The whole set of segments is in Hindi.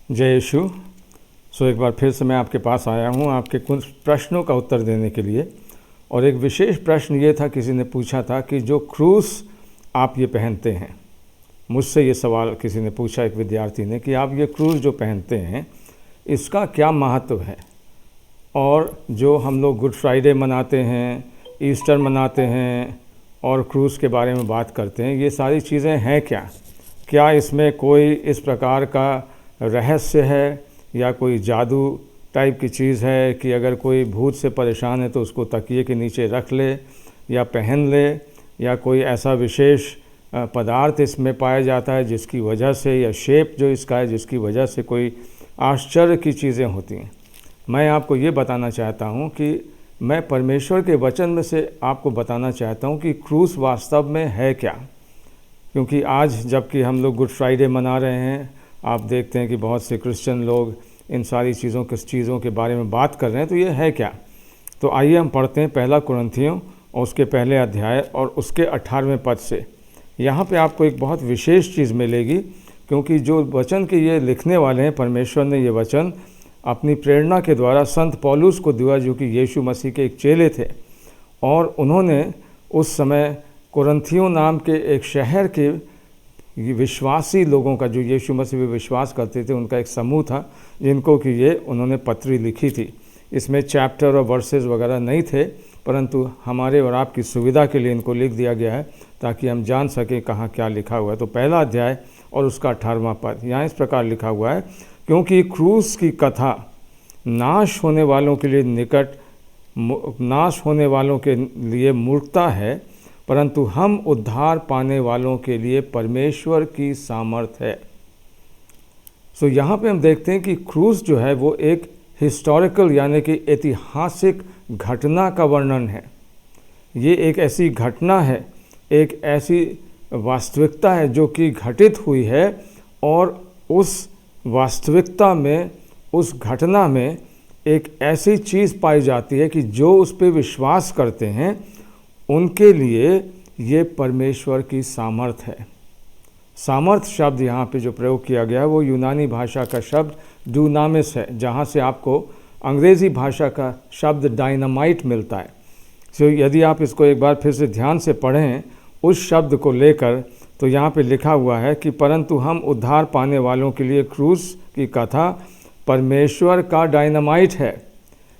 जय यीशु। एक बार फिर से मैं आपके पास आया हूँ आपके कुछ प्रश्नों का उत्तर देने के लिए। और एक विशेष प्रश्न ये था, किसी ने पूछा था कि जो क्रूस आप ये पहनते हैं, मुझसे ये सवाल किसी ने पूछा, एक विद्यार्थी ने, कि आप ये क्रूस जो पहनते हैं इसका क्या महत्व है। और जो हम लोग गुड फ्राइडे मनाते हैं, ईस्टर मनाते हैं और क्रूस के बारे में बात करते हैं, ये सारी चीज़ें हैं क्या इसमें कोई इस प्रकार का रहस्य है या कोई जादू टाइप की चीज़ है कि अगर कोई भूत से परेशान है तो उसको तकिए के नीचे रख ले या पहन ले, या कोई ऐसा विशेष पदार्थ इसमें पाया जाता है जिसकी वजह से, या शेप जो इसका है जिसकी वजह से कोई आश्चर्य की चीज़ें होती हैं। मैं आपको ये बताना चाहता हूँ कि मैं परमेश्वर के वचन में से आपको बताना चाहता हूँ कि क्रूस वास्तव में है क्या। क्योंकि आज जबकि हम लोग गुड फ्राइडे मना रहे हैं, आप देखते हैं कि बहुत से क्रिश्चियन लोग इन सारी चीज़ों के बारे में बात कर रहे हैं, तो ये है क्या। तो आइए हम पढ़ते हैं पहला कुरिन्थियों और उसके पहले अध्याय और उसके 18वें पद से। यहाँ पे आपको एक बहुत विशेष चीज़ मिलेगी, क्योंकि जो वचन के ये लिखने वाले हैं, परमेश्वर ने ये वचन अपनी प्रेरणा के द्वारा संत पौलुस को दिया, जो कि यीशु मसीह के एक चेले थे। और उन्होंने उस समय कुरिन्थियों नाम के एक शहर के विश्वासी लोगों का, जो यीशु मसीह में विश्वास करते थे, उनका एक समूह था जिनको कि ये उन्होंने पत्री लिखी थी। इसमें चैप्टर और वर्सेस वगैरह नहीं थे, परंतु हमारे और आपकी सुविधा के लिए इनको लिख दिया गया है ताकि हम जान सकें कहाँ क्या लिखा हुआ है। तो पहला अध्याय और उसका 18वां पद यहाँ इस प्रकार लिखा हुआ है, क्योंकि क्रूस की कथा नाश होने वालों के लिए मूर्खता है, परंतु हम उद्धार पाने वालों के लिए परमेश्वर की सामर्थ है। यहाँ पे हम देखते हैं कि क्रूस जो है वो एक हिस्टोरिकल यानी कि ऐतिहासिक घटना का वर्णन है। ये एक ऐसी घटना है, एक ऐसी वास्तविकता है जो कि घटित हुई है, और उस वास्तविकता में, उस घटना में एक ऐसी चीज़ पाई जाती है कि जो उस पर विश्वास करते हैं उनके लिए ये परमेश्वर की सामर्थ है। सामर्थ शब्द यहाँ पे जो प्रयोग किया गया है वो यूनानी भाषा का शब्द डूनामिस है, जहाँ से आपको अंग्रेज़ी भाषा का शब्द डायनामाइट मिलता है। यदि आप इसको एक बार फिर से ध्यान से पढ़ें उस शब्द को लेकर, तो यहाँ पे लिखा हुआ है कि परंतु हम उद्धार पाने वालों के लिए क्रूस की कथा परमेश्वर का डायनामाइट है।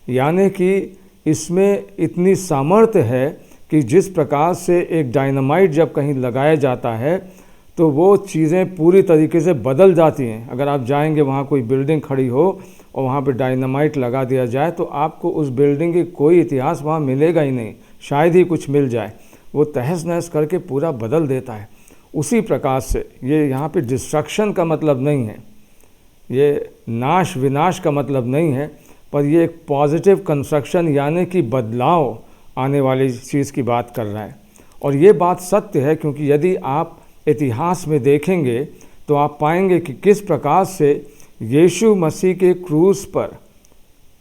यानी कि इसमें इतनी सामर्थ्य है कि जिस प्रकार से एक डायनामाइट जब कहीं लगाया जाता है तो वो चीज़ें पूरी तरीके से बदल जाती हैं। अगर आप जाएंगे, वहाँ कोई बिल्डिंग खड़ी हो और वहाँ पे डायनामाइट लगा दिया जाए, तो आपको उस बिल्डिंग की कोई इतिहास वहाँ मिलेगा ही नहीं, शायद ही कुछ मिल जाए। वो तहस नहस करके पूरा बदल देता है। उसी प्रकार से ये यहाँ पे डिस्ट्रक्शन का मतलब नहीं है, ये नाश विनाश का मतलब नहीं है, पर ये एक पॉजिटिव कंस्ट्रक्शन यानी कि बदलाव आने वाली चीज़ की बात कर रहा है। और ये बात सत्य है, क्योंकि यदि आप इतिहास में देखेंगे तो आप पाएंगे कि किस प्रकार से यीशु मसीह के क्रूस पर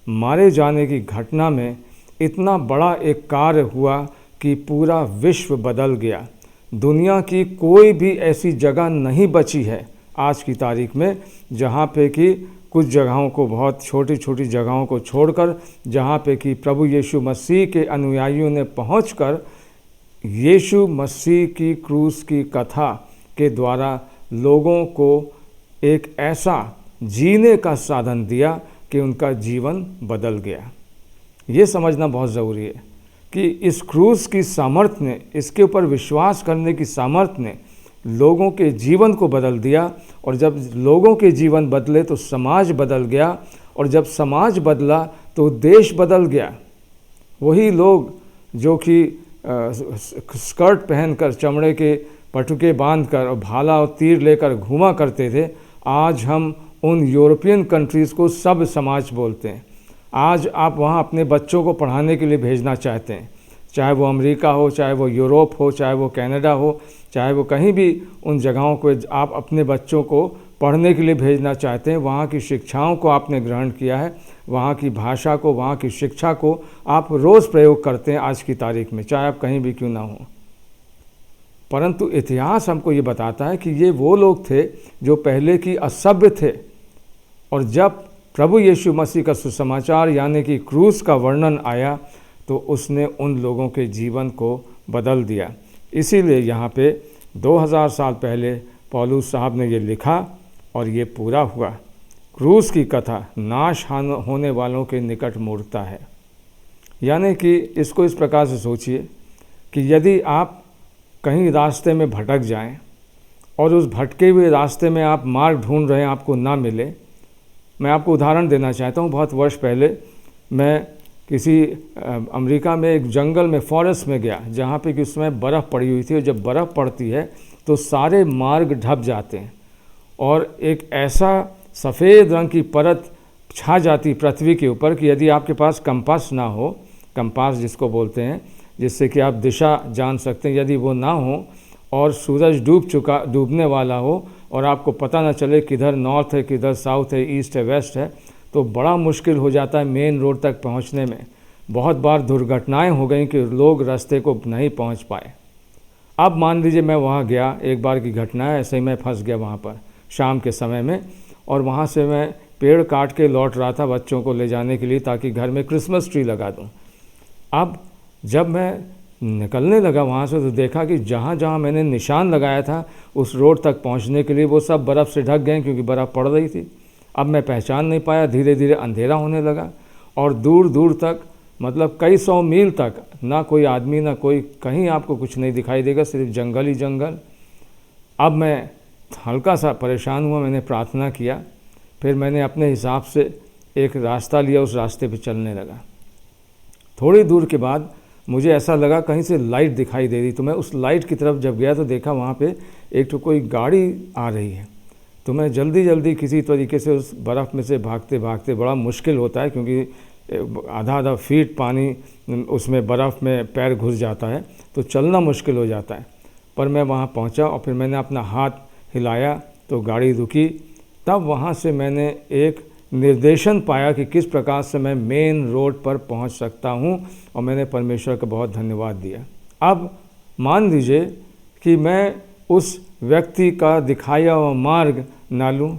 मारे जाने की घटना में इतना बड़ा एक कार्य हुआ कि पूरा विश्व बदल गया। दुनिया की कोई भी ऐसी जगह नहीं बची है आज की तारीख में जहाँ पे कि कुछ जगहों को, बहुत छोटी छोटी जगहों को छोड़कर, जहाँ पे कि प्रभु यीशु मसीह के अनुयायियों ने पहुंचकर यीशु मसीह की क्रूस की कथा के द्वारा लोगों को एक ऐसा जीने का साधन दिया कि उनका जीवन बदल गया। ये समझना बहुत ज़रूरी है कि इस क्रूस की सामर्थ्य ने, इसके ऊपर विश्वास करने की सामर्थ्य ने लोगों के जीवन को बदल दिया। और जब लोगों के जीवन बदले तो समाज बदल गया, और जब समाज बदला तो देश बदल गया। वही लोग जो कि स्कर्ट पहनकर, चमड़े के पटुके बांधकर और भाला और तीर लेकर घूमा करते थे, आज हम उन यूरोपियन कंट्रीज़ को सब समाज बोलते हैं। आज आप वहाँ अपने बच्चों को पढ़ाने के लिए भेजना चाहते हैं, चाहे वो अमेरिका हो, चाहे वो यूरोप हो, चाहे वो कनाडा हो, चाहे वो कहीं भी उन जगहों को आप अपने बच्चों को पढ़ने के लिए भेजना चाहते हैं। वहाँ की शिक्षाओं को आपने ग्रहण किया है, वहाँ की भाषा को, वहाँ की शिक्षा को आप रोज़ प्रयोग करते हैं आज की तारीख में, चाहे आप कहीं भी क्यों ना हो। परंतु इतिहास हमको ये बताता है कि ये वो लोग थे जो पहले की असभ्य थे, और जब प्रभु यीशु मसीह का सुसमाचार यानी कि क्रूस का वर्णन आया तो उसने उन लोगों के जीवन को बदल दिया। इसीलिए यहाँ पे 2000 साल पहले पौलुस साहब ने ये लिखा और ये पूरा हुआ। क्रूस की कथा नाश होने वालों के निकट मूर्खता है। यानी कि इसको इस प्रकार से सोचिए कि यदि आप कहीं रास्ते में भटक जाएं और उस भटके हुए रास्ते में आप मार्ग ढूंढ रहे हैं, आपको ना मिले। मैं आपको उदाहरण देना चाहता हूँ। बहुत वर्ष पहले मैं किसी अमेरिका में एक जंगल में, फॉरेस्ट में गया जहाँ पे कि उस समय बर्फ़ पड़ी हुई थी, और जब बर्फ़ पड़ती है तो सारे मार्ग ढप जाते हैं और एक ऐसा सफ़ेद रंग की परत छा जाती पृथ्वी के ऊपर कि यदि आपके पास कंपास ना हो, कंपास जिसको बोलते हैं, जिससे कि आप दिशा जान सकते हैं, यदि वो ना हो और सूरज डूबने वाला हो और आपको पता ना चले किधर नॉर्थ है, किधर साउथ है, ईस्ट है, वेस्ट है, तो बड़ा मुश्किल हो जाता है मेन रोड तक पहुंचने में। बहुत बार दुर्घटनाएं हो गई कि लोग रास्ते को नहीं पहुंच पाए। अब मान लीजिए मैं वहां गया, एक बार की घटना है, ऐसे ही मैं फंस गया वहां पर शाम के समय में, और वहां से मैं पेड़ काट के लौट रहा था बच्चों को ले जाने के लिए ताकि घर में क्रिसमस ट्री लगा दूं। अब जब मैं निकलने लगा वहाँ से तो देखा कि जहाँ जहाँ मैंने निशान लगाया था उस रोड तक पहुँचने के लिए वो सब बर्फ़ से ढक गए क्योंकि बर्फ़ पड़ रही थी। अब मैं पहचान नहीं पाया, धीरे धीरे अंधेरा होने लगा और दूर दूर तक, मतलब कई 100 मील तक ना कोई आदमी ना कोई, कहीं आपको कुछ नहीं दिखाई देगा, सिर्फ जंगल ही जंगल। अब मैं हल्का सा परेशान हुआ, मैंने प्रार्थना किया, फिर मैंने अपने हिसाब से एक रास्ता लिया, उस रास्ते पे चलने लगा। थोड़ी दूर के बाद मुझे ऐसा लगा कहीं से लाइट दिखाई दे रही, तो मैं उस लाइट की तरफ जब गया तो देखा वहाँ पे एक तो कोई गाड़ी आ रही है। तो मैं जल्दी जल्दी किसी तरीके से उस बर्फ़ में से भागते भागते, बड़ा मुश्किल होता है क्योंकि आधा आधा फीट पानी उसमें बर्फ़ में पैर घुस जाता है तो चलना मुश्किल हो जाता है। पर मैं वहाँ पहुँचा और फिर मैंने अपना हाथ हिलाया तो गाड़ी रुकी। तब वहाँ से मैंने एक निर्देशन पाया कि किस प्रकार से मैं मेन रोड पर पहुंच सकता हूं, और मैंने परमेश्वर का बहुत धन्यवाद दिया। अब मान लीजिए कि मैं उस व्यक्ति का दिखाया हुआ मार्ग ना लूँ,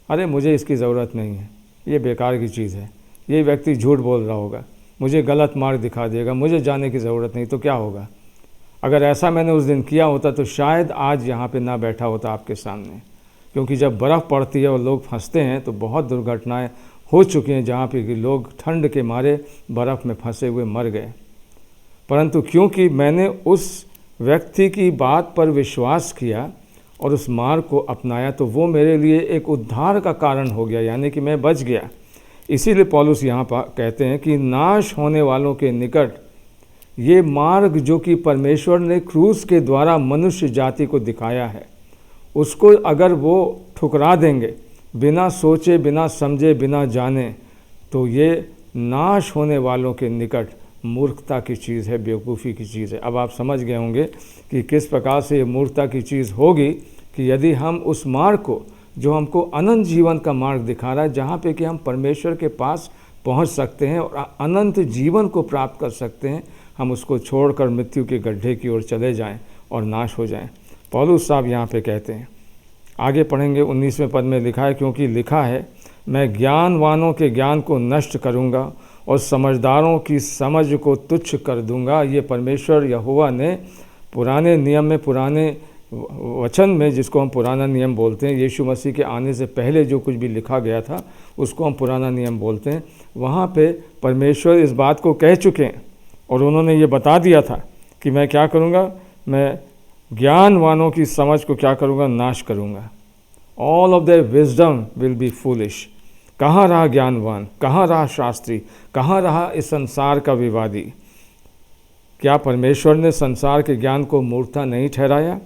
अरे मुझे इसकी ज़रूरत नहीं है, ये बेकार की चीज़ है, ये व्यक्ति झूठ बोल रहा होगा, मुझे गलत मार्ग दिखा देगा, मुझे जाने की ज़रूरत नहीं, तो क्या होगा? अगर ऐसा मैंने उस दिन किया होता तो शायद आज यहाँ पे ना बैठा होता आपके सामने। क्योंकि जब बर्फ़ पड़ती है और लोग फंसते हैं तो बहुत दुर्घटनाएं हो चुकी हैं जहाँ पे कि लोग ठंड के मारे बर्फ़ में फंसे हुए मर गए। परंतु क्योंकि मैंने उस व्यक्ति की बात पर विश्वास किया और उस मार्ग को अपनाया तो वो मेरे लिए एक उद्धार का कारण हो गया, यानी कि मैं बच गया। इसीलिए पौलुस यहाँ पर कहते हैं कि नाश होने वालों के निकट ये मार्ग जो कि परमेश्वर ने क्रूस के द्वारा मनुष्य जाति को दिखाया है, उसको अगर वो ठुकरा देंगे बिना सोचे, बिना समझे, बिना जाने, तो ये नाश होने वालों के निकट मूर्खता की चीज़ है, बेवकूफ़ी की चीज़ है। अब आप समझ गए होंगे कि किस प्रकार से ये मूर्खता की चीज़ होगी कि यदि हम उस मार्ग को, जो हमको अनंत जीवन का मार्ग दिखा रहा है, जहाँ पे कि हम परमेश्वर के पास पहुँच सकते हैं और अनंत जीवन को प्राप्त कर सकते हैं, हम उसको छोड़कर मृत्यु के गड्ढे की ओर चले जाएं और नाश हो जाएं। पौलुस साहब यहाँ पे कहते हैं, आगे पढ़ेंगे 19वें पद में लिखा है, क्योंकि लिखा है, मैं ज्ञानवानों के ज्ञान को नष्ट करूँगा और समझदारों की समझ को तुच्छ कर दूँगा। ये परमेश्वर यहोवा ने पुराने नियम में, पुराने वचन में, जिसको हम पुराना नियम बोलते हैं, यीशु मसीह के आने से पहले जो कुछ भी लिखा गया था उसको हम पुराना नियम बोलते हैं। वहाँ पे परमेश्वर इस बात को कह चुके हैं और उन्होंने ये बता दिया था कि मैं क्या करूँगा, मैं ज्ञानवानों की समझ को क्या करूँगा, नाश करूँगा। All of their wisdom will be foolish. कहाँ रहा ज्ञानवान, कहाँ रहा शास्त्री, कहाँ रहा इस संसार का विवादी? क्या परमेश्वर ने संसार के ज्ञान को मूर्खता नहीं ठहराया?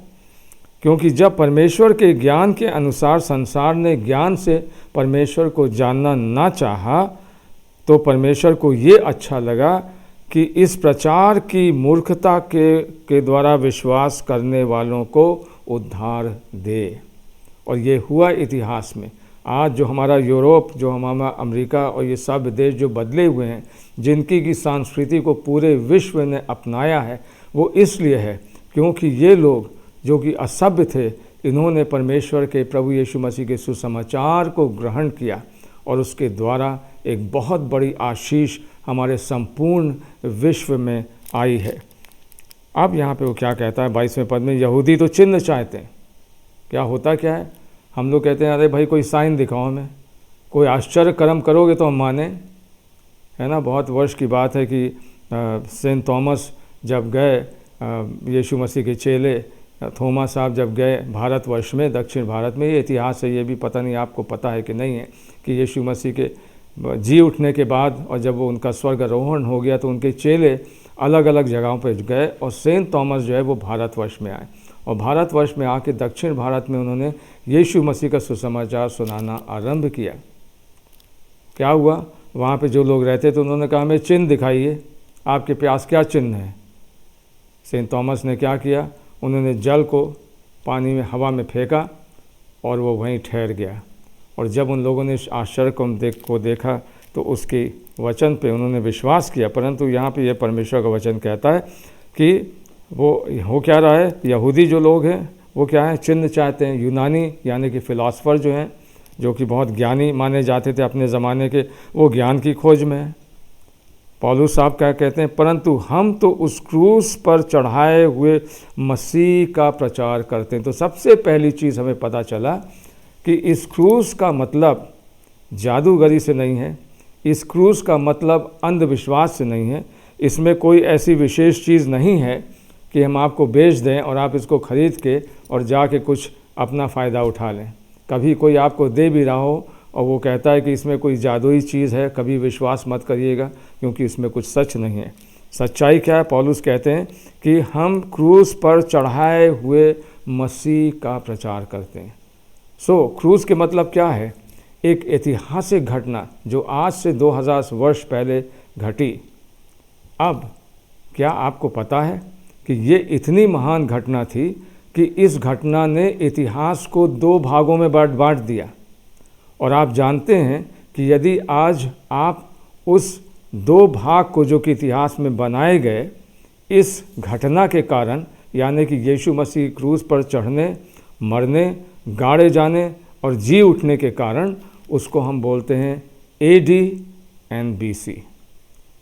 क्योंकि जब परमेश्वर के ज्ञान के अनुसार संसार ने ज्ञान से परमेश्वर को जानना ना चाहा, तो परमेश्वर को ये अच्छा लगा कि इस प्रचार की मूर्खता के द्वारा विश्वास करने वालों को उद्धार दे। और ये हुआ इतिहास में। आज जो हमारा यूरोप, जो हमारा अमेरिका और ये सब देश जो बदले हुए हैं, जिनकी की संस्कृति को पूरे विश्व ने अपनाया है, वो इसलिए है क्योंकि ये लोग जो कि असभ्य थे, इन्होंने परमेश्वर के प्रभु यीशु मसीह के सुसमाचार को ग्रहण किया और उसके द्वारा एक बहुत बड़ी आशीष हमारे संपूर्ण विश्व में आई है। अब यहाँ पे वो क्या कहता है 22वें पद में, यहूदी तो चिन्ह चाहते हैं। क्या होता क्या है, हम लोग कहते हैं अरे भाई कोई साइन दिखाओ हमें, कोई आश्चर्य कर्म करोगे तो हम माने, है ना। बहुत वर्ष की बात है कि सेंट थॉमस जब गए, यीशु मसीह के चेले थोमा साहब जब गए भारतवर्ष में, दक्षिण भारत में, ये इतिहास है, ये भी पता नहीं आपको पता है कि नहीं है, कि यीशु मसीह के जी उठने के बाद और जब वो उनका स्वर्गारोहण हो गया तो उनके चेले अलग अलग जगहों पर गए और सेंट थॉमस जो है वो भारतवर्ष में आए और भारतवर्ष में आके दक्षिण भारत में उन्होंने यीशु मसीह का सुसमाचार सुनाना आरंभ किया। क्या हुआ, वहाँ पे जो लोग रहते थे उन्होंने कहा हमें चिन्ह दिखाइए, आपके पास क्या चिन्ह है। सेंट थॉमस ने क्या किया, उन्होंने जल को पानी में हवा में फेंका और वो वहीं ठहर गया। और जब उन लोगों ने इस आश्चर्य को देखा तो उसके वचन पे उन्होंने विश्वास किया। परंतु यहाँ पे ये परमेश्वर का वचन कहता है कि वो हो क्या रहा है, यहूदी जो लोग हैं वो क्या है, चिन्ह चाहते हैं। यूनानी यानी कि फिलासफर जो हैं, जो कि बहुत ज्ञानी माने जाते थे अपने ज़माने के, वो ज्ञान की खोज में है। पौलुस साहब क्या कहते हैं, परंतु हम तो उस क्रूस पर चढ़ाए हुए मसीह का प्रचार करते हैं। तो सबसे पहली चीज़ हमें पता चला कि इस क्रूस का मतलब जादूगरी से नहीं है, इस क्रूस का मतलब अंधविश्वास से नहीं है, इसमें कोई ऐसी विशेष चीज़ नहीं है कि हम आपको बेच दें और आप इसको ख़रीद के और जाके कुछ अपना फ़ायदा उठा लें। कभी कोई आपको दे भी रहा हो और वो कहता है कि इसमें कोई जादुई चीज़ है, कभी विश्वास मत करिएगा, क्योंकि इसमें कुछ सच नहीं है। सच्चाई क्या है, पौलुस कहते हैं कि हम क्रूस पर चढ़ाए हुए मसीह का प्रचार करते हैं। क्रूस के मतलब क्या है, एक ऐतिहासिक घटना जो आज से 2000 वर्ष पहले घटी। अब क्या आपको पता है कि ये इतनी महान घटना थी कि इस घटना ने इतिहास को 2 भागों में बांट दिया। और आप जानते हैं कि यदि आज आप उस 2 भाग को जो कि इतिहास में बनाए गए इस घटना के कारण, यानी कि यीशु मसीह क्रूस पर चढ़ने, मरने, गाड़े जाने और जी उठने के कारण, उसको हम बोलते हैं AD एंड BC।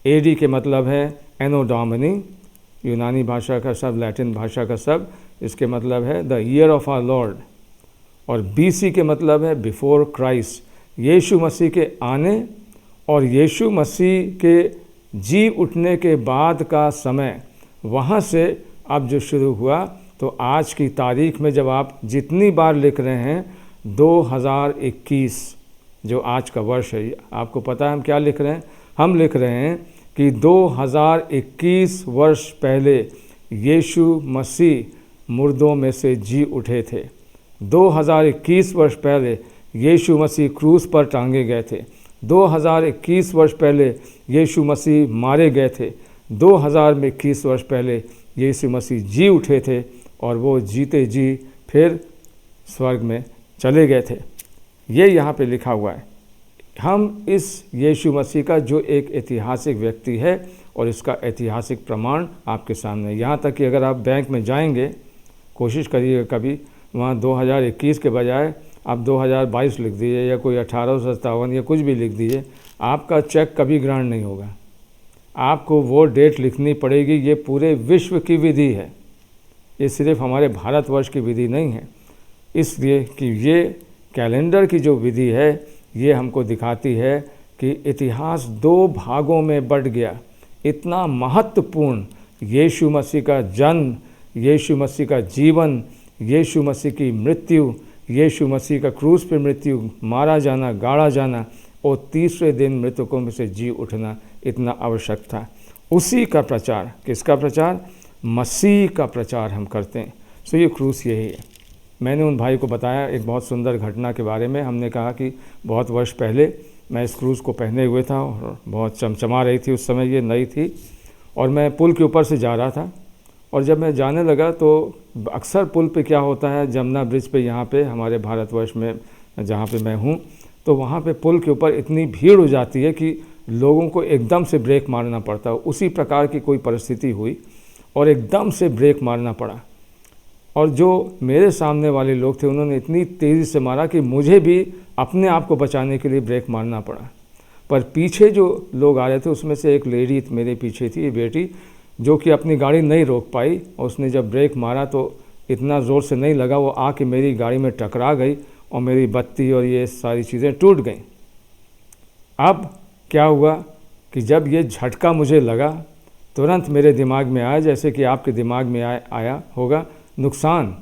AD के मतलब है एनो डोमिनी, यूनानी भाषा का शब्द, लैटिन भाषा का शब्द, इसके मतलब है the year of our lord. और BC के मतलब है बिफोर क्राइस्ट, यीशु मसीह के आने और यीशु मसीह के जी उठने के बाद का समय। वहाँ से अब जो शुरू हुआ, तो आज की तारीख में जब आप जितनी बार लिख रहे हैं 2021 जो आज का वर्ष है, आपको पता है हम क्या लिख रहे हैं, हम लिख रहे हैं कि 2021 वर्ष पहले यीशु मसीह मुर्दों में से जी उठे थे। 2021 वर्ष पहले यीशु मसीह क्रूस पर टांगे गए थे। 2021 वर्ष पहले यीशु मसीह मारे गए थे। 2021 वर्ष पहले यीशु मसीह जी उठे थे और वो जीते जी फिर स्वर्ग में चले गए थे। ये यहाँ पे लिखा हुआ है। हम इस यीशु मसीह का जो एक ऐतिहासिक व्यक्ति है और इसका ऐतिहासिक प्रमाण आपके सामने, यहाँ तक कि अगर आप बैंक में जाएंगे, कोशिश करिएगा कभी वहाँ 2021 के बजाय आप 2022 लिख दीजिए या कोई 1857 या कुछ भी लिख दीजिए, आपका चेक कभी ग्रांट नहीं होगा। आपको वो डेट लिखनी पड़ेगी। ये पूरे विश्व की विधि है, ये सिर्फ हमारे भारतवर्ष की विधि नहीं है। इसलिए कि ये कैलेंडर की जो विधि है ये हमको दिखाती है कि इतिहास 2 भागों में बँट गया। इतना महत्वपूर्ण यीशु मसीह का जन्म, यीशु मसीह का जीवन, यीशु मसीह की मृत्यु, यीशु मसीह का क्रूस पे मृत्यु, मारा जाना, गाड़ा जाना और तीसरे दिन मृतकों में से जी उठना इतना आवश्यक था। उसी का प्रचार, किसका प्रचार? मसीह का प्रचार हम करते हैं। सो ये क्रूस यही है। मैंने उन भाई को बताया एक बहुत सुंदर घटना के बारे में। हमने कहा कि बहुत वर्ष पहले मैं इस क्रूस को पहने हुए था और बहुत चमचमा रही थी, उस समय ये नई थी, और मैं पुल के ऊपर से जा रहा था। और जब मैं जाने लगा तो अक्सर पुल पे क्या होता है, जमुना ब्रिज पे, यहाँ पे हमारे भारतवर्ष में जहाँ पे मैं हूँ, तो वहाँ पे पुल के ऊपर इतनी भीड़ हो जाती है कि लोगों को एकदम से ब्रेक मारना पड़ता है। उसी प्रकार की कोई परिस्थिति हुई और एकदम से ब्रेक मारना पड़ा। और जो मेरे सामने वाले लोग थे उन्होंने इतनी तेज़ी से मारा कि मुझे भी अपने आप को बचाने के लिए ब्रेक मारना पड़ा। पर पीछे जो लोग आ रहे थे उसमें से एक लेडी मेरे पीछे थी, बेटी, जो कि अपनी गाड़ी नहीं रोक पाई, और उसने जब ब्रेक मारा तो इतना ज़ोर से नहीं लगा, वो आके मेरी गाड़ी में टकरा गई और मेरी बत्ती और ये सारी चीज़ें टूट गईं। अब क्या हुआ कि जब ये झटका मुझे लगा, तुरंत मेरे दिमाग में आया, जैसे कि आपके दिमाग में आया होगा, नुकसान,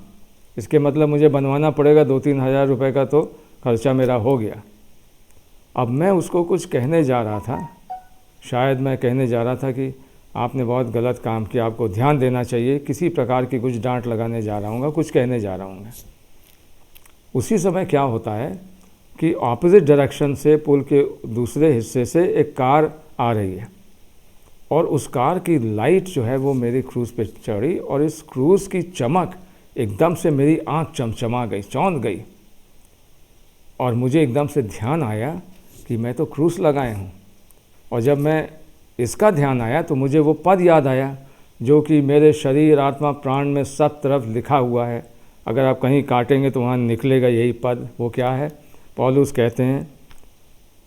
इसके मतलब मुझे बनवाना पड़ेगा, 2-3 हज़ार रुपये का तो खर्चा मेरा हो गया। अब मैं उसको कुछ कहने जा रहा था, शायद मैं कहने जा रहा था कि आपने बहुत गलत काम किया, आपको ध्यान देना चाहिए, किसी प्रकार की कुछ डांट लगाने जा रहा हूँ, कुछ कहने जा रहा हूँ। उसी समय क्या होता है कि ऑपोजिट डायरेक्शन से पुल के दूसरे हिस्से से एक कार आ रही है, और उस कार की लाइट जो है वो मेरी क्रूज़ पे चढ़ी, और इस क्रूज़ की चमक एकदम से मेरी आँख चमचमा गई, चौंध गई, और मुझे एकदम से ध्यान आया कि मैं तो क्रूज़ लगाए हूँ। और जब मैं इसका ध्यान आया तो मुझे वो पद याद आया जो कि मेरे शरीर, आत्मा, प्राण में सब तरफ लिखा हुआ है। अगर आप कहीं काटेंगे तो वहाँ निकलेगा यही पद। वो क्या है? पौलुस कहते हैं,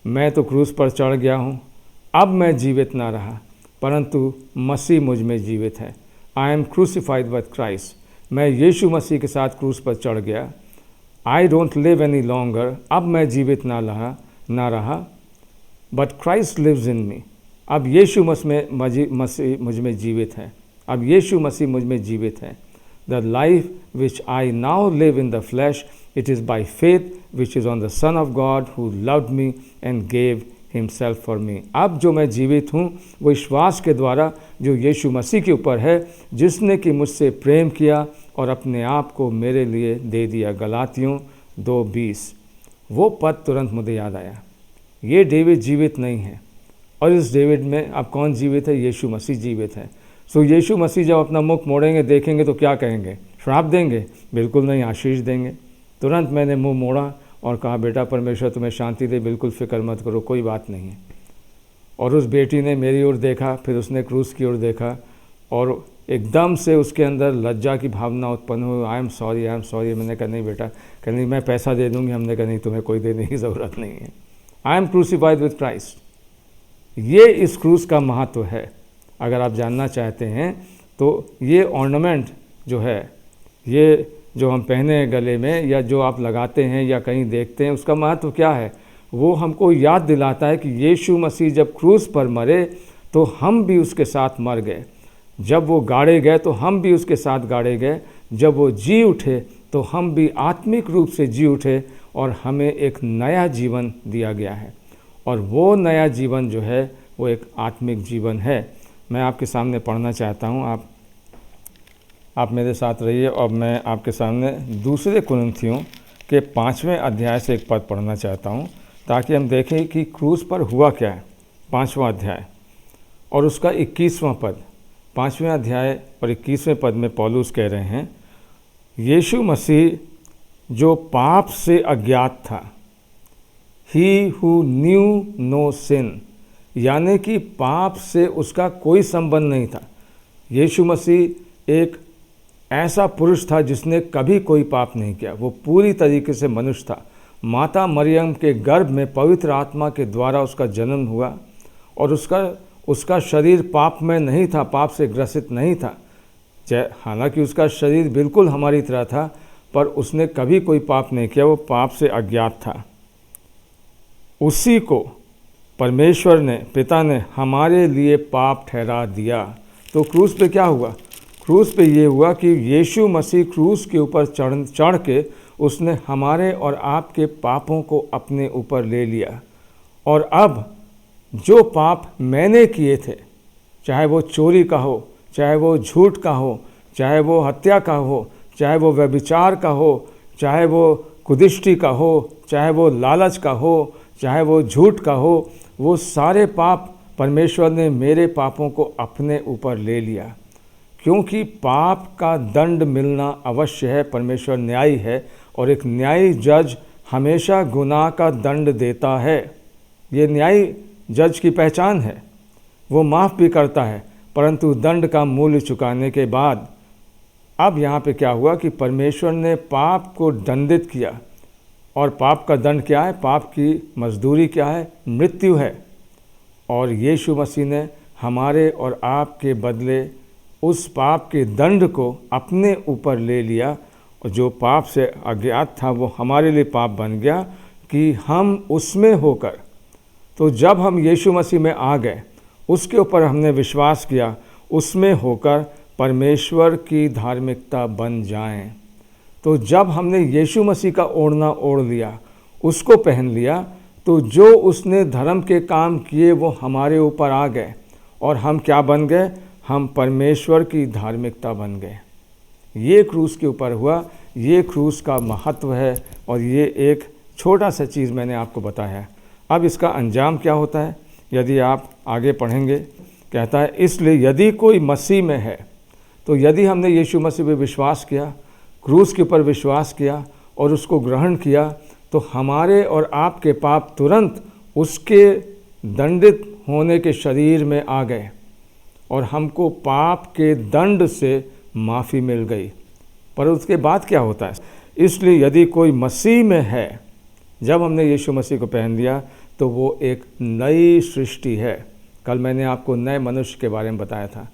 मैं तो क्रूस पर चढ़ गया हूँ, अब मैं जीवित ना रहा, परंतु मसीह मुझ में जीवित है। I am crucified with Christ. मैं यीशु मसीह के साथ क्रूस पर चढ़ गया। I don't live any longer, अब मैं जीवित ना रहा, बट क्राइस्ट लिव्स इन मी। अब यीशु मसीह मुझ में जीवित है। अब यीशु मसीह मुझ में जीवित है। The life which I now live in the flash, it is by faith which is on the son of God who loved me and gave himself for me. अब जो मैं जीवित हूँ वो विश्वास के द्वारा जो यीशु मसीह के ऊपर है, जिसने कि मुझसे प्रेम किया और अपने आप को मेरे लिए दे दिया। गलातियों 2:20। वो पद तुरंत मुझे याद आया। ये डेविड जीवित नहीं है, और इस डेविड में अब कौन जीवित है? यीशु मसीह जीवित है। सो यीशु मसीह जब अपना मुख मोड़ेंगे, देखेंगे तो क्या कहेंगे? श्राप देंगे? बिल्कुल नहीं, आशीष देंगे। तुरंत मैंने मुंह मोड़ा और कहा, बेटा परमेश्वर तुम्हें शांति दे, बिल्कुल फिक्र मत करो, कोई बात नहीं है। और उस बेटी ने मेरी ओर देखा, फिर उसने क्रूस की ओर देखा, और एकदम से उसके अंदर लज्जा की भावना उत्पन्न हुई। I am sorry. मैंने कहा, नहीं बेटा। कहनी, मैं पैसा दे दूँगी। हमने कहा, नहीं, तुम्हें कोई देने की ज़रूरत नहीं है। I am crucified with Christ. ये इस क्रूस का महत्व है। अगर आप जानना चाहते हैं तो ये ऑर्नामेंट जो है, ये जो हम पहने हैं गले में, या जो आप लगाते हैं या कहीं देखते हैं, उसका महत्व क्या है? वो हमको याद दिलाता है कि यीशु मसीह जब क्रूस पर मरे तो हम भी उसके साथ मर गए। जब वो गाड़े गए तो हम भी उसके साथ गाड़े गए। जब वो जी उठे तो हम भी आत्मिक रूप से जी उठे, और हमें एक नया जीवन दिया गया है। और वो नया जीवन जो है वो एक आत्मिक जीवन है। मैं आपके सामने पढ़ना चाहता हूँ, आप मेरे साथ रहिए, और मैं आपके सामने दूसरे कुरिन्थियों के 5वें अध्याय से एक पद पढ़ना चाहता हूँ, ताकि हम देखें कि क्रूस पर हुआ क्या है। 5वां अध्याय और उसका 21वां पद। 5वें अध्याय और 21वें पद में पौलुस कह रहे हैं, यीशु मसीह जो पाप से अज्ञात था, he who knew no sin, यानी कि पाप से उसका कोई संबंध नहीं था। यीशु मसीह एक ऐसा पुरुष था जिसने कभी कोई पाप नहीं किया। वो पूरी तरीके से मनुष्य था। माता मरियम के गर्भ में पवित्र आत्मा के द्वारा उसका जन्म हुआ, और उसका शरीर पाप में नहीं था, पाप से ग्रसित नहीं था। हालांकि उसका शरीर बिल्कुल हमारी तरह था, पर उसने कभी कोई पाप नहीं किया। वो पाप से अज्ञात था। उसी को परमेश्वर ने, पिता ने हमारे लिए पाप ठहरा दिया। तो क्रूस पे क्या हुआ? क्रूस पे ये हुआ कि यीशु मसीह क्रूस के ऊपर चढ़ के उसने हमारे और आपके पापों को अपने ऊपर ले लिया। और अब जो पाप मैंने किए थे, चाहे वो चोरी का हो, चाहे वो झूठ का हो, चाहे वो हत्या का हो, चाहे वो व्यभिचार का हो, चाहे वो कुदिष्टि का हो, चाहे वो लालच का हो, चाहे वो झूठ का हो, वो सारे पाप परमेश्वर ने मेरे पापों को अपने ऊपर ले लिया। क्योंकि पाप का दंड मिलना अवश्य है। परमेश्वर न्यायी है, और एक न्यायी जज हमेशा गुनाह का दंड देता है। ये न्यायी जज की पहचान है। वो माफ़ भी करता है, परंतु दंड का मूल्य चुकाने के बाद अब यहाँ पे क्या हुआ कि परमेश्वर ने पाप को दंडित किया, और पाप का दंड क्या है? पाप की मजदूरी क्या है? मृत्यु है। और यीशु मसीह ने हमारे और आपके बदले उस पाप के दंड को अपने ऊपर ले लिया, और जो पाप से अज्ञात था वो हमारे लिए पाप बन गया कि हम उसमें होकर, तो जब हम यीशु मसीह में आ गए, उसके ऊपर हमने विश्वास किया, उसमें होकर परमेश्वर की धार्मिकता बन जाएं। तो जब हमने यीशु मसीह का ओढ़ना ओढ़ लिया, उसको पहन लिया, तो जो उसने धर्म के काम किए वो हमारे ऊपर आ गए, और हम क्या बन गए? हम परमेश्वर की धार्मिकता बन गए। ये क्रूस के ऊपर हुआ, ये क्रूस का महत्व है, और ये एक छोटा सा चीज़ मैंने आपको बताया है। अब इसका अंजाम क्या होता है? यदि आप आगे पढ़ेंगे, कहता है इसलिए यदि कोई मसीह में है, तो यदि हमने यीशु मसीह पे विश्वास किया, क्रूस के ऊपर विश्वास किया और उसको ग्रहण किया, तो हमारे और आपके पाप तुरंत उसके दंडित होने के शरीर में आ गए, और हमको पाप के दंड से माफ़ी मिल गई। पर उसके बाद क्या होता है? इसलिए यदि कोई मसीह में है, जब हमने यीशु मसीह को पहन लिया, तो वो एक नई सृष्टि है। कल मैंने आपको नए मनुष्य के बारे में बताया था।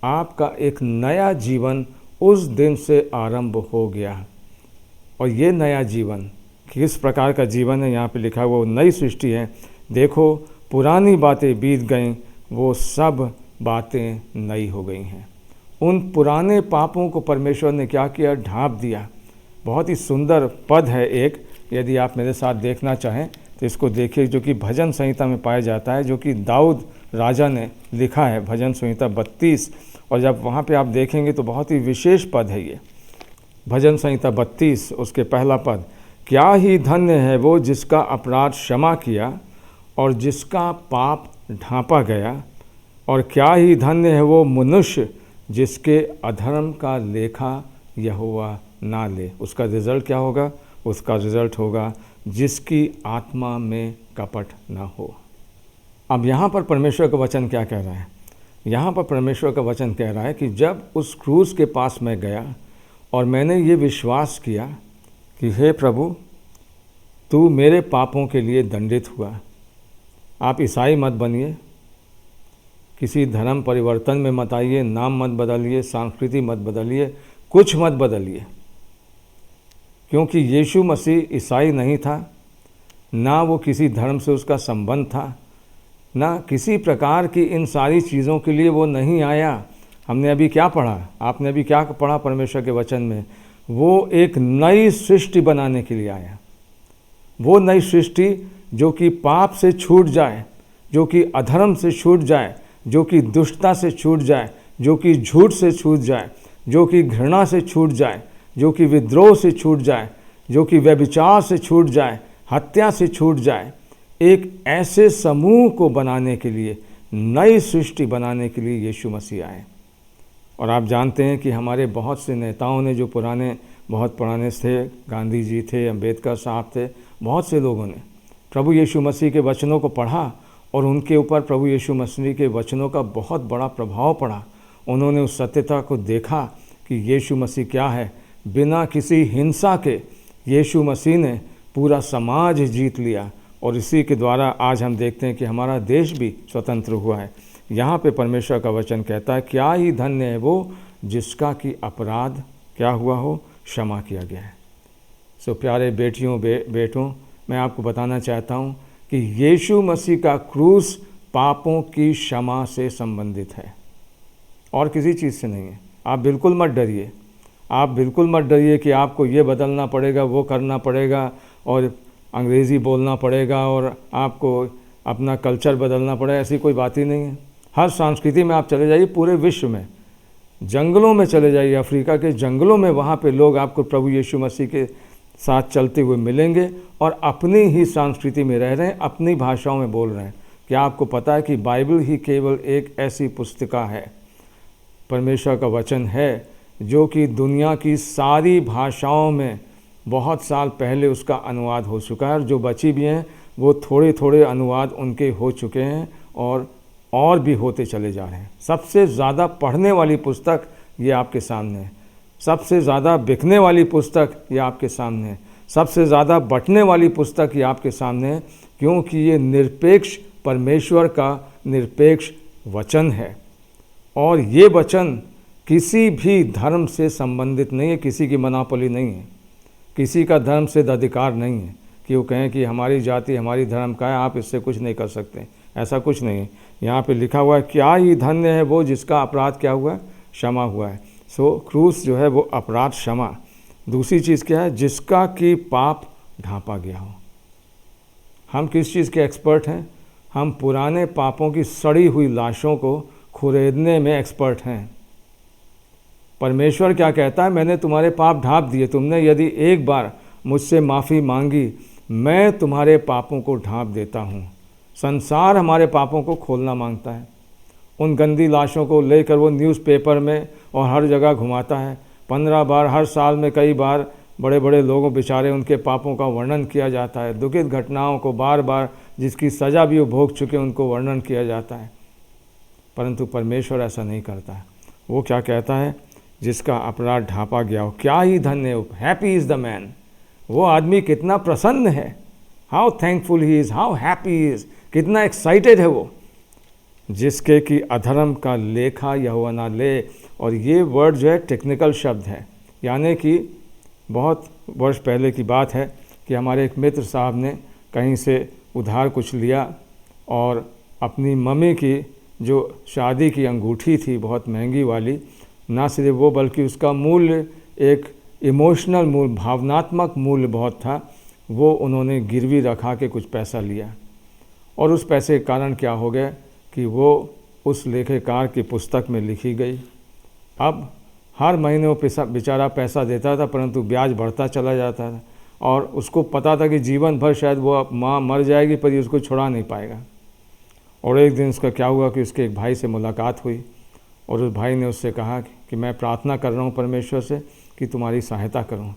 आपका एक नया जीवन उस दिन से आरंभ हो गया, और ये नया जीवन किस प्रकार का जीवन है? यहाँ पे लिखा है वो नई सृष्टि है। देखो पुरानी बातें बीत गईं, वो सब बातें नई हो गई हैं। उन पुराने पापों को परमेश्वर ने क्या किया? ढाँप दिया। बहुत ही सुंदर पद है एक, यदि आप मेरे साथ देखना चाहें तो इसको देखिए, जो कि भजन संहिता में पाया जाता है, जो कि दाऊद राजा ने लिखा है, भजन संहिता 32। और जब वहाँ पे आप देखेंगे तो बहुत ही विशेष पद है ये, भजन संहिता 32 उसके पहला पद, क्या ही धन्य है वो जिसका अपराध क्षमा किया और जिसका पाप ढांपा गया, और क्या ही धन्य है वो मनुष्य जिसके अधर्म का लेखा यहोवा ना ले। उसका रिज़ल्ट क्या होगा? उसका रिज़ल्ट होगा जिसकी आत्मा में कपट ना हो। अब यहाँ पर परमेश्वर का वचन क्या कह रहा है? यहाँ पर परमेश्वर का वचन कह रहा है कि जब उस क्रूस के पास मैं गया और मैंने ये विश्वास किया कि हे प्रभु, तू मेरे पापों के लिए दंडित हुआ। आप ईसाई मत बनिए, किसी धर्म परिवर्तन में मत आइए, नाम मत बदलिए, संस्कृति मत बदलिए, कुछ मत बदलिए, क्योंकि यीशु मसीह ईसाई नहीं था, ना वो किसी धर्म से उसका संबंध था, ना किसी प्रकार की इन सारी चीज़ों के लिए वो नहीं आया। हमने अभी क्या पढ़ा? आपने अभी क्या पढ़ा परमेश्वर के वचन में? वो एक नई सृष्टि बनाने के लिए आया। वो नई सृष्टि जो कि पाप से छूट जाए, जो कि अधर्म से छूट जाए, जो कि दुष्टता से छूट जाए, जो कि झूठ से छूट जाए, जो कि घृणा से छूट जाए, जो कि विद्रोह से छूट जाए, जो कि व्यभिचार से छूट जाए, हत्या से छूट जाए। एक ऐसे समूह को बनाने के लिए, नई सृष्टि बनाने के लिए यीशु मसीह आए। और आप जानते हैं कि हमारे बहुत से नेताओं ने, जो बहुत पुराने थे, गांधी जी थे, अंबेडकर साहब थे, बहुत से लोगों ने प्रभु यीशु मसीह के वचनों को पढ़ा, और उनके ऊपर प्रभु यीशु मसीह के वचनों का बहुत बड़ा प्रभाव पड़ा। उन्होंने उस सत्यता को देखा कि यीशु मसीह क्या है। बिना किसी हिंसा के यीशु मसीह ने पूरा समाज जीत लिया, और इसी के द्वारा आज हम देखते हैं कि हमारा देश भी स्वतंत्र हुआ है। यहाँ पे परमेश्वर का वचन कहता है, क्या ही धन्य है वो जिसका कि अपराध क्या हुआ हो, क्षमा किया गया है। सो प्यारे बेटियों बेटों, मैं आपको बताना चाहता हूँ कि यीशु मसीह का क्रूस पापों की क्षमा से संबंधित है, और किसी चीज़ से नहीं है। आप बिल्कुल मत डरिए, आप बिल्कुल मत डरिए कि आपको ये बदलना पड़ेगा, वो करना पड़ेगा, और अंग्रेज़ी बोलना पड़ेगा, और आपको अपना कल्चर बदलना पड़ेगा। ऐसी कोई बात ही नहीं है। हर संस्कृति में आप चले जाइए, पूरे विश्व में, जंगलों में चले जाइए, अफ्रीका के जंगलों में, वहाँ पे लोग आपको प्रभु यीशु मसीह के साथ चलते हुए मिलेंगे, और अपनी ही संस्कृति में रह रहे हैं, अपनी भाषाओं में बोल रहे हैं। क्या आपको पता है कि बाइबल ही केवल एक ऐसी पुस्तिका है, परमेश्वर का वचन है, जो कि दुनिया की सारी भाषाओं में बहुत साल पहले उसका अनुवाद हो चुका है, और जो बची भी हैं वो थोड़े थोड़े अनुवाद उनके हो चुके हैं, और भी होते चले जा रहे हैं। सबसे ज़्यादा पढ़ने वाली पुस्तक ये आपके सामने है। सबसे ज़्यादा बिकने वाली पुस्तक ये आपके सामने है, सबसे ज़्यादा बँटने वाली पुस्तक ये आपके सामने है, क्योंकि ये निरपेक्ष परमेश्वर का निरपेक्ष वचन है। और ये वचन किसी भी धर्म से संबंधित नहीं है, किसी की मनापोली नहीं है, किसी का धर्म से अधिकार नहीं है कि वो कहें कि हमारी जाति हमारी धर्म का है, आप इससे कुछ नहीं कर सकते। ऐसा कुछ नहीं है। यहाँ पे लिखा हुआ है, क्या ही धन्य है वो जिसका अपराध क्या हुआ है, क्षमा हुआ है। सो क्रूस जो है वो अपराध क्षमा। दूसरी चीज़ क्या है, जिसका कि पाप ढांपा गया हो। हम किस चीज़ के एक्सपर्ट हैं? हम पुराने पापों की सड़ी हुई लाशों को खुरेदने में एक्सपर्ट हैं। परमेश्वर क्या कहता है, मैंने तुम्हारे पाप ढांप दिए, तुमने यदि एक बार मुझसे माफ़ी मांगी, मैं तुम्हारे पापों को ढांप देता हूँ। संसार हमारे पापों को खोलना मांगता है। उन गंदी लाशों को लेकर वो न्यूज़पेपर में और हर जगह घुमाता है। 15 बार हर साल में कई बार बड़े बड़े लोगों बेचारे उनके पापों का वर्णन किया जाता है। दुखित घटनाओं को बार बार जिसकी सज़ा भी वो भोग चुके उनको वर्णन किया जाता है। परंतु परमेश्वर ऐसा नहीं करता है। वो क्या कहता है, जिसका अपराध ढांपा गया हो, क्या ही धन्य हो, हैप्पी इज़ द मैन। वो आदमी कितना प्रसन्न है, how thankful he is, how happy he is, कितना एक्साइटेड है वो, जिसके कि अधर्म का लेखा यहोवा ना ले। और ये वर्ड जो है टेक्निकल शब्द है, यानी कि बहुत वर्ष पहले की बात है कि हमारे एक मित्र साहब ने कहीं से उधार कुछ लिया और अपनी मम्मी की जो शादी की अंगूठी थी बहुत महंगी वाली, ना सिर्फ वो बल्कि उसका मूल्य एक इमोशनल मूल्य, भावनात्मक मूल्य बहुत था, वो उन्होंने गिरवी रखा के कुछ पैसा लिया। और उस पैसे के कारण क्या हो गया कि वो उस लेखकार की पुस्तक में लिखी गई। अब हर महीने वो बेचारा पैसा देता था, परंतु ब्याज बढ़ता चला जाता था और उसको पता था कि जीवन भर शायद वो माँ मर जाएगी पर ये उसको छुड़ा नहीं पाएगा। और एक दिन उसका क्या हुआ कि उसके एक भाई से मुलाकात हुई और उस भाई ने उससे कहा कि मैं प्रार्थना कर रहा हूँ परमेश्वर से कि तुम्हारी सहायता करूँ।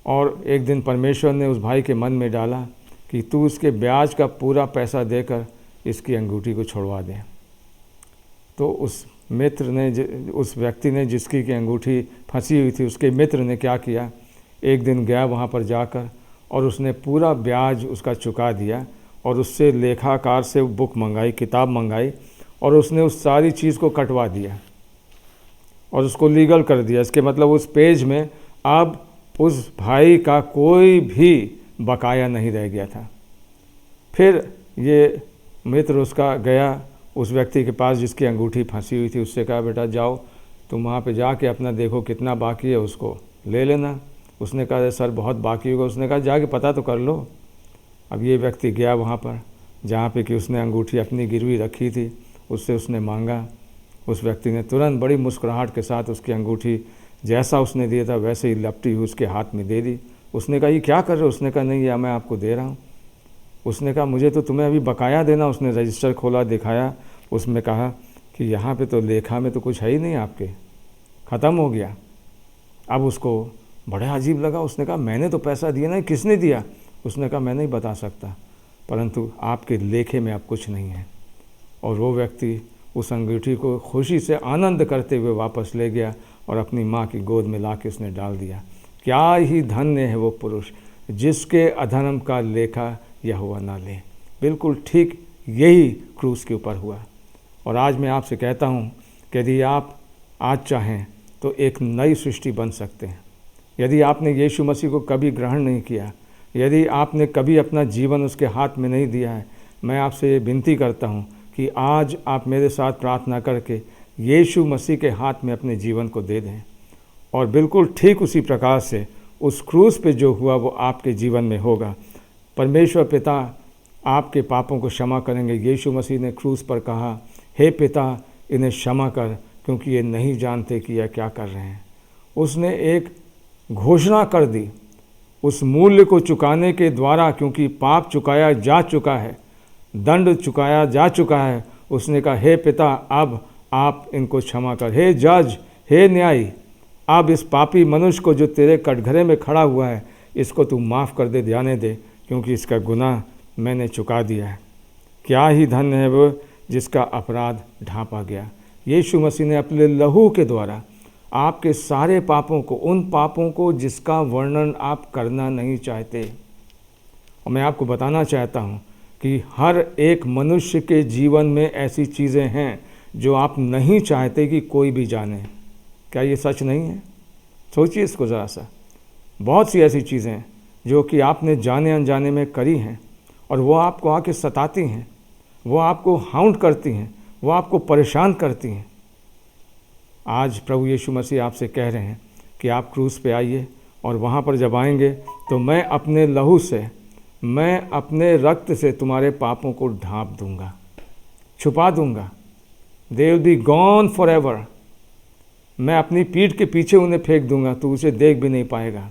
और एक दिन परमेश्वर ने उस भाई के मन में डाला कि तू उसके ब्याज का पूरा पैसा देकर इसकी अंगूठी को छुड़वा दे। तो उस मित्र ने, उस व्यक्ति ने जिसकी की अंगूठी फंसी हुई थी, उसके मित्र ने क्या किया, एक दिन गया वहाँ पर जाकर और उसने पूरा ब्याज उसका चुका दिया और उससे लेखाकार से बुक मंगाई, किताब मंगाई और उसने उस सारी चीज़ को कटवा दिया और उसको लीगल कर दिया। इसके मतलब उस पेज में अब उस भाई का कोई भी बकाया नहीं रह गया था। फिर ये मित्र उसका गया उस व्यक्ति के पास जिसकी अंगूठी फंसी हुई थी, उससे कहा बेटा जाओ तुम वहाँ पे जाके अपना देखो कितना बाकी है, उसको ले लेना। उसने कहा सर बहुत बाकी होगा। उसने कहा जाके पता तो कर लो। अब ये व्यक्ति गया वहाँ पर जहाँ पे कि उसने अंगूठी अपनी गिरवी रखी थी, उससे उसने मांगा। उस व्यक्ति ने तुरंत बड़ी मुस्कुराहट के साथ उसकी अंगूठी जैसा उसने दिया था वैसे ही लपटी हुई उसके हाथ में दे दी। उसने कहा ये क्या कर रहे हो? उसने कहा नहीं, यह मैं आपको दे रहा हूँ। उसने कहा मुझे तो तुम्हें अभी बकाया देना। उसने रजिस्टर खोला, दिखाया, उसमें कहा कि यहाँ पे तो लेखा में तो कुछ है ही नहीं, आपके ख़त्म हो गया। अब उसको बड़ा अजीब लगा। उसने कहा मैंने तो पैसा दिया नहीं, किसने दिया? उसने कहा मैं नहीं बता सकता, परंतु आपके लेखे में अब कुछ नहीं है। और वो व्यक्ति उस अंगूठी को खुशी से आनंद करते हुए वापस ले गया और अपनी माँ की गोद में ला के उसने डाल दिया। क्या ही धन्य है वो पुरुष जिसके अधर्म का लेखा यहोवा ना ले। बिल्कुल ठीक यही क्रूस के ऊपर हुआ। और आज मैं आपसे कहता हूँ कि यदि आप आज चाहें तो एक नई सृष्टि बन सकते हैं। यदि आपने यीशु मसीह को कभी ग्रहण नहीं किया, यदि आपने कभी अपना जीवन उसके हाथ में नहीं दिया है, मैं आपसे ये विनती करता हूँ कि आज आप मेरे साथ प्रार्थना करके यीशु मसीह के हाथ में अपने जीवन को दे दें। और बिल्कुल ठीक उसी प्रकार से उस क्रूस पे जो हुआ वो आपके जीवन में होगा। परमेश्वर पिता आपके पापों को क्षमा करेंगे। यीशु मसीह ने क्रूस पर कहा, हे पिता इन्हें क्षमा कर क्योंकि ये नहीं जानते कि यह क्या कर रहे हैं। उसने एक घोषणा कर दी उस मूल्य को चुकाने के द्वारा, क्योंकि पाप चुकाया जा चुका है, दंड चुकाया जा चुका है। उसने कहा हे पिता अब आप इनको क्षमा कर। हे जज, हे न्यायी, अब इस पापी मनुष्य को जो तेरे कटघरे में खड़ा हुआ है इसको तू माफ़ कर दे, जाने दे, क्योंकि इसका गुनाह मैंने चुका दिया है। क्या ही धन्य है वो जिसका अपराध ढांपा गया। यीशु मसीह ने अपने लहू के द्वारा आपके सारे पापों को, उन पापों को जिसका वर्णन आप करना नहीं चाहते। और मैं आपको बताना चाहता हूँ कि हर एक मनुष्य के जीवन में ऐसी चीज़ें हैं जो आप नहीं चाहते कि कोई भी जाने। क्या ये सच नहीं है? सोचिए इसको ज़रा सा। बहुत सी ऐसी चीज़ें हैं जो कि आपने जाने अनजाने में करी हैं और वो आपको आके सताती हैं, वो आपको हाउंट करती हैं, वो आपको परेशान करती हैं। आज प्रभु यीशु मसीह आपसे कह रहे हैं कि आप क्रूस पे आइए, और वहाँ पर जब आएंगे तो मैं अपने लहू से, मैं अपने रक्त से तुम्हारे पापों को ढांप दूंगा, छुपा दूंगा। They will be gone for ever. मैं अपनी पीठ के पीछे उन्हें फेंक दूंगा, तू उसे देख भी नहीं पाएगा।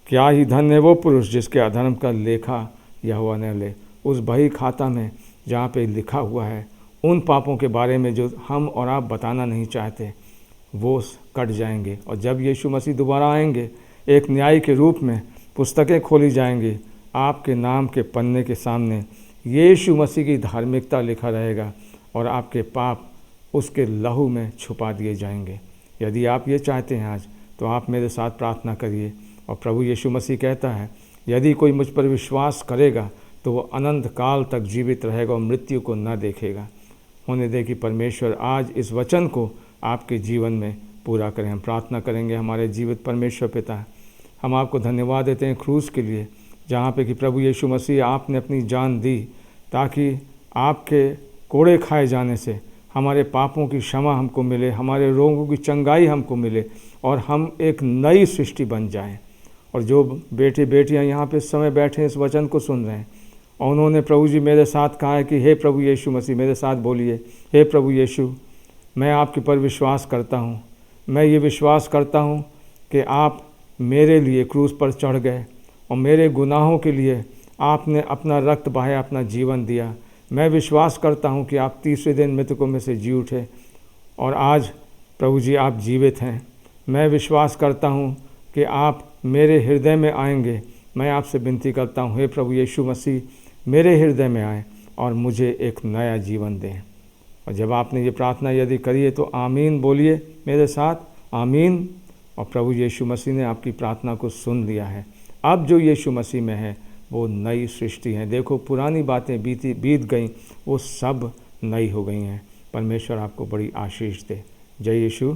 क्या ही धन्य है वो पुरुष जिसके अधर्म का लेखा यहोवा न ले। उस बही खाता में जहाँ पे लिखा हुआ है उन पापों के बारे में जो हम और आप बताना नहीं चाहते, वो कट जाएंगे। और जब यीशु मसीह दोबारा आएंगे एक न्यायी के रूप में, पुस्तकें खोली जाएंगी, आपके नाम के पन्ने के सामने यीशु मसीह की धार्मिकता लिखा रहेगा और आपके पाप उसके लहू में छुपा दिए जाएंगे। यदि आप ये चाहते हैं आज, तो आप मेरे साथ प्रार्थना करिए। और प्रभु यीशु मसीह कहता है, यदि कोई मुझ पर विश्वास करेगा तो वो अनंत काल तक जीवित रहेगा और मृत्यु को न देखेगा। होने दे कि परमेश्वर आज इस वचन को आपके जीवन में पूरा करें। हम प्रार्थना करेंगे। हमारे जीवित परमेश्वर पिता, हम आपको धन्यवाद देते हैं क्रूस के लिए, जहाँ पे कि प्रभु यीशु मसीह आपने अपनी जान दी ताकि आपके कोड़े खाए जाने से हमारे पापों की क्षमा हमको मिले, हमारे रोगों की चंगाई हमको मिले और हम एक नई सृष्टि बन जाएं। और जो बेटे बेटियां यहाँ पे इस समय बैठे इस वचन को सुन रहे हैं और उन्होंने प्रभु जी मेरे साथ कहा है कि हे प्रभु यीशु मसीह, मेरे साथ बोलिए, हे प्रभु यीशु, मैं आपके पर विश्वास करता हूँ। मैं ये विश्वास करता हूँ कि आप मेरे लिए क्रूस पर चढ़ गए और मेरे गुनाहों के लिए आपने अपना रक्त बहाया, अपना जीवन दिया। मैं विश्वास करता हूँ कि आप तीसरे दिन मृतकों में से जी उठे और आज प्रभु जी आप जीवित हैं। मैं विश्वास करता हूँ कि आप मेरे हृदय में आएंगे। मैं आपसे विनती करता हूँ, हे प्रभु यीशु मसीह, मेरे हृदय में आए और मुझे एक नया जीवन दें। और जब आपने ये प्रार्थना यदि करी है तो आमीन बोलिए मेरे साथ, आमीन। और प्रभु यीशु मसीह ने आपकी प्रार्थना को सुन लिया है। अब जो यीशु मसीह में है वो नई सृष्टि है। देखो पुरानी बातें बीत गईं, वो सब नई हो गई हैं। परमेश्वर आपको बड़ी आशीष दे। जय यीशु।